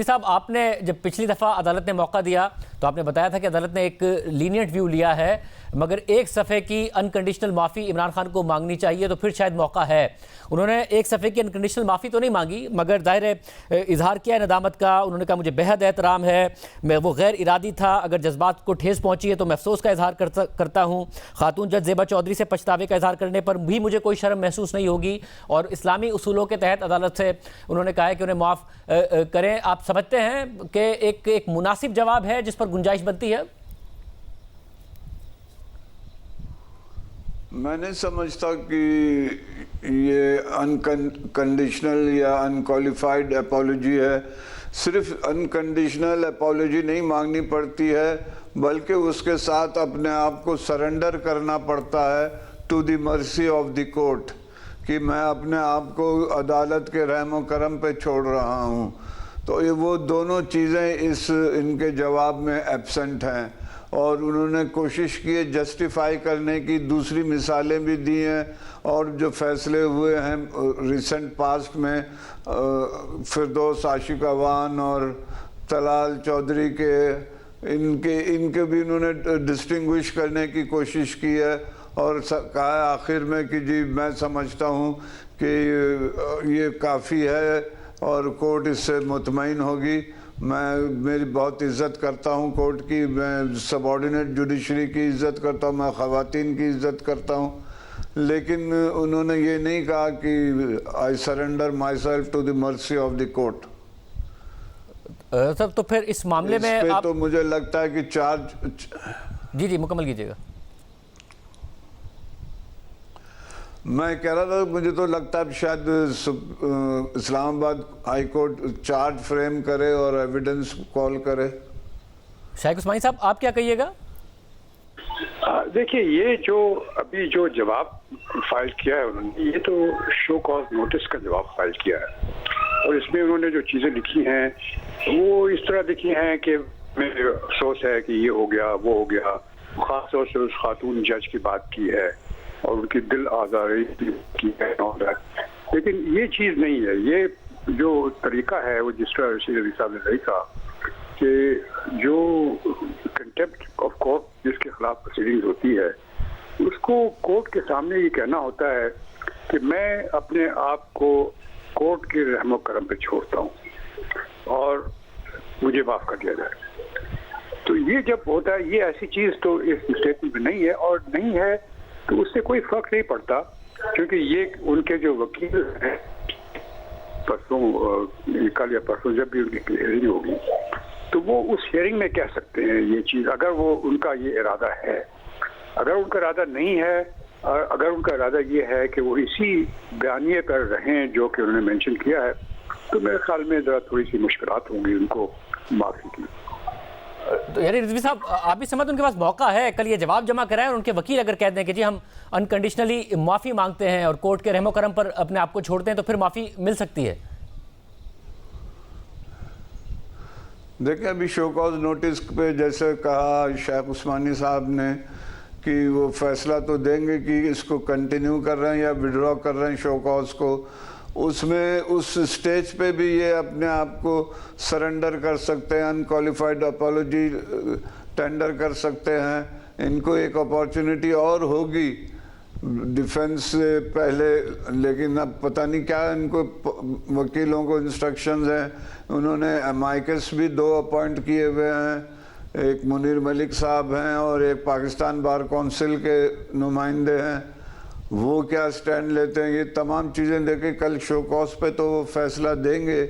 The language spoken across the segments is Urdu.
صاحب، آپ نے جب پچھلی دفعہ عدالت نے موقع دیا تو آپ نے بتایا تھا کہ عدالت نے ایک لینینٹ ویو لیا ہے، مگر ایک صفحے کی انکنڈیشنل معافی عمران خان کو مانگنی چاہیے، تو پھر شاید موقع ہے۔ انہوں نے ایک صفحے کی انکنڈیشنل معافی تو نہیں مانگی، مگر ظاہر ہے اظہار کیا ہے ندامت کا۔ انہوں نے کہا مجھے بہت احترام ہے، میں وہ غیر ارادی تھا، اگر جذبات کو ٹھیس پہنچی ہے تو میں افسوس کا اظہار کرتا ہوں۔ خاتون جج زیبا چودھری سے پچھتاوے کا اظہار کرنے پر بھی مجھے کوئی شرم محسوس نہیں ہوگی، اور اسلامی اصولوں کے تحت عدالت سے انہوں نے کہا ہے کہ انہیں معاف کریں۔ آپ سمجھتے ہیں کہ ایک مناسب جواب ہے جس پر گنجائش بنتی ہے؟ میں نہیں سمجھتا کہ یہ انکنڈیشنل یا انکوالیفائڈ اپالوجی ہے۔ صرف انکنڈیشنل اپالوجی نہیں مانگنی پڑتی ہے، بلکہ اس کے ساتھ اپنے آپ کو سرنڈر کرنا پڑتا ہے to the mercy of the court, کہ میں اپنے آپ کو عدالت کے رحم و کرم پہ چھوڑ رہا ہوں۔ تو یہ وہ دونوں چیزیں ان کے جواب میں ایبسنٹ ہیں، اور انہوں نے کوشش کی ہے جسٹیفائی کرنے کی، دوسری مثالیں بھی دی ہیں، اور جو فیصلے ہوئے ہیں ریسنٹ پاسٹ میں فردوس عاشق اوان اور طلال چودھری کے، ان کے بھی انہوں نے ڈسٹنگوش کرنے کی کوشش کی ہے، اور کہا ہے آخر میں کہ جی میں سمجھتا ہوں کہ یہ کافی ہے اور کورٹ اس سے مطمئن ہوگی۔ میں میری بہت عزت کرتا ہوں کورٹ کی، میں سب-آرڈینیٹ جوڈیشری کی عزت کرتا ہوں، میں خواتین کی عزت کرتا ہوں، لیکن انہوں نے یہ نہیں کہا کہ I surrender myself to the mercy of the court۔ سر تو پھر اس معاملے میں اس پہ تو مجھے لگتا ہے کہ چارج جی مکمل کیجیے گا۔ میں کہہ رہا تھا مجھے تو لگتا ہے شاید اسلام آباد ہائی کورٹ چارج فریم کرے اور ایویڈنس کال کرے۔ شیخ عثمانی صاحب آپ کیا کہیے گا؟ دیکھیے، یہ جو ابھی جو جواب فائل کیا ہے انہوں نے، یہ تو شو کاز نوٹس کا جواب فائل کیا ہے، اور اس میں انہوں نے جو چیزیں لکھی ہیں وہ اس طرح لکھی ہیں کہ میرے افسوس ہے کہ یہ ہو گیا وہ ہو گیا، خاص طور سے اس خاتون جج کی بات کی ہے اور ان کی دل آزاری کی ہے، لیکن یہ چیز نہیں ہے۔ یہ جو طریقہ ہے وہ جس طرح رشید علی صاحب نے لکھا کہ جو کنٹیمپٹ آف کورٹ جس کے خلاف پروسیڈنگز ہوتی ہے، اس کو کورٹ کے سامنے یہ کہنا ہوتا ہے کہ میں اپنے آپ کو کورٹ کے رحم و کرم پہ چھوڑتا ہوں اور مجھے معاف کر دیا جائے۔ تو یہ جب ہوتا ہے، یہ ایسی چیز تو اس اسٹیٹمنٹ میں نہیں ہے، اور نہیں ہے تو اس سے کوئی فرق نہیں پڑتا، کیونکہ یہ ان کے جو وکیل ہیں پرسوں کل یا پرسوں جب بھی ان کی ہیئرنگ ہوگی تو وہ اس ہیئرنگ میں کہہ سکتے ہیں یہ چیز، اگر وہ ان کا یہ ارادہ ہے۔ اگر ان کا ارادہ نہیں ہے، اور اگر ان کا ارادہ یہ ہے کہ وہ اسی بیانیے پر رہیں جو کہ انہوں نے مینشن کیا ہے، تو میرے خیال میں ذرا تھوڑی سی مشکلات ہوں گی ان کو معافی کی۔ تو یعنی رضوی صاحب آپ بھی سمجھتے ان کے پاس موقع ہے کل یہ جواب جمع کرائیں، اور ان کے وکیل اگر کہہ دیں کہ جی ہم انکنڈیشنلی معافی مانگتے ہیں اور کورٹ کے رحم و کرم پر اپنے آپ کو چھوڑتے ہیں، تو پھر معافی مل سکتی ہے؟ دیکھیں ابھی شو کاز نوٹس پہ جیسے کہا شیخ عثمانی صاحب نے کہ وہ فیصلہ تو دیں گے کہ اس کو کنٹینیو کر رہے ہیں یا وڈرا کر رہے ہیں شو کاز کو، اس میں اس سٹیج پہ بھی یہ اپنے آپ کو سرنڈر کر سکتے ہیں، انکوالیفائڈ اپالوجی ٹینڈر کر سکتے ہیں۔ ان کو ایک اپارچونٹی اور ہوگی ڈیفنس سے پہلے، لیکن اب پتہ نہیں کیا ان کو وکیلوں کو انسٹرکشنز ہیں۔ انہوں نے امائکس بھی 2 اپوائنٹ کیے ہوئے ہیں، ایک منیر ملک صاحب ہیں اور ایک پاکستان بار کونسل کے نمائندے ہیں، وہ کیا سٹینڈ لیتے ہیں، یہ تمام چیزیں دیکھیں کل شو کاز پہ تو وہ فیصلہ دیں گے۔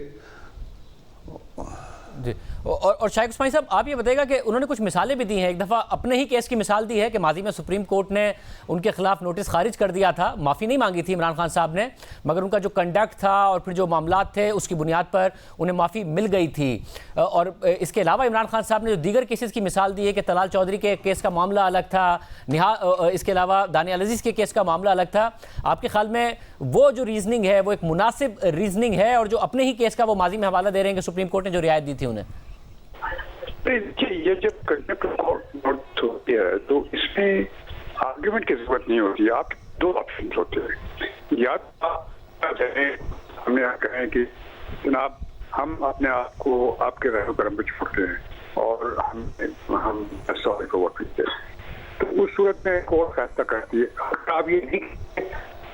جی، اور شیخ عثمانی صاحب آپ یہ بتائیے گا کہ انہوں نے کچھ مثالیں بھی دی ہیں، ایک دفعہ اپنے ہی کیس کی مثال دی ہے کہ ماضی میں سپریم کورٹ نے ان کے خلاف نوٹس خارج کر دیا تھا، معافی نہیں مانگی تھی عمران خان صاحب نے، مگر ان کا جو کنڈکٹ تھا اور پھر جو معاملات تھے اس کی بنیاد پر انہیں معافی مل گئی تھی۔ اور اس کے علاوہ عمران خان صاحب نے جو دیگر کیسز کی مثال دی ہے کہ طلال چودھری کے کیس کا معاملہ الگ تھا، اس کے علاوہ دانیال عزیز کے کیس کا معاملہ الگ تھا۔ آپ کے خیال میں وہ جو ریزننگ ہے وہ ایک مناسب ریزننگ ہے، اور جو اپنے ہی کیس کا وہ ماضی میں حوالہ دے رہے ہیں کہ سپریم کورٹ نے جو رعایت دی تھی انہیں؟ یہ جب کنٹیمپٹ آف کورٹ نوٹس ہوتی ہے تو اس میں آرگیومنٹ کی ضرورت نہیں ہوتی ہے، آپ 2 آپشن ہوتے ہیں، یا آپ ہمیں کہیں کہ جناب ہم اپنے آپ کو آپ کے رحم و کرم پہ چھوڑتے ہیں اور ہم سوری کو ووٹ دیتے ہیں، تو اس صورت میں کورٹ فیصلہ کرتی ہے. اگر آپ یہ نہیں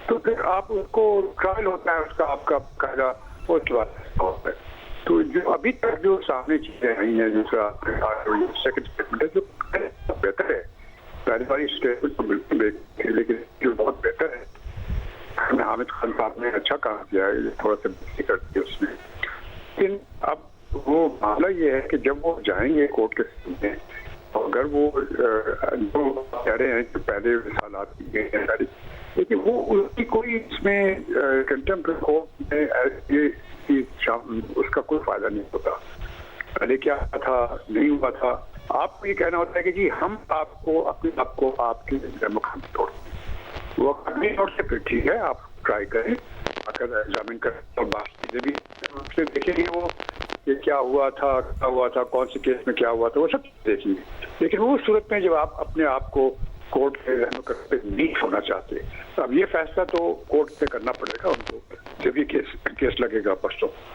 تو پھر آپ اس کو ٹرائل ہوتا ہے اس کا، آپ کا قاعدہ اس کے بعد ہوتا ہے. تو جو ابھی تک جو سامنے چیزیں آئی ہیں، جیسے آپ کے سیکنڈ اسٹیٹمنٹ ہے جو بہتر ہے، پہلی والی اسٹیٹمنٹ تو بالکل بہتر ہے، لیکن جو بہت بہتر ہے حامد خان صاحب نے اچھا کام کیا ہے، تھوڑا سا بہتری کر دی اس میں. لیکن اب وہ معاملہ یہ ہے کہ جب وہ جائیں گے کورٹ کے سامنے، اگر وہ جو کہہ رہے ہیں کہ پہلے حالات کی گئے ہیں ساری، لیکن وہ اس کی کوئی اس میں کنٹمپٹ کورٹ میں اس کا کوئی فائدہ نہیں ہوتا. پہلے کیا تھا نہیں ہوا تھا، آپ کو یہ کہنا ہوتا ہے کہ جی ہم آپ کو اپنے آپ کو آپ کے مقام توڑ وہ اپنے طور سے، پھر ٹھیک ہے آپ ٹرائی کریں، آ کر ایگزامن کریں اور بات چیزیں بھی اس سے دیکھیں گے وہ کہ کیا ہوا تھا کون سے کیس میں کیا ہوا تھا، وہ سب دیکھیں گے. لیکن وہ صورت میں جب آپ اپنے آپ کو کورٹ کے رہنما کرتے نہیں ہونا چاہتے، اب یہ فیصلہ تو کورٹ سے کرنا پڑے گا ان کو جب یہ کیس لگے گا پرسوں.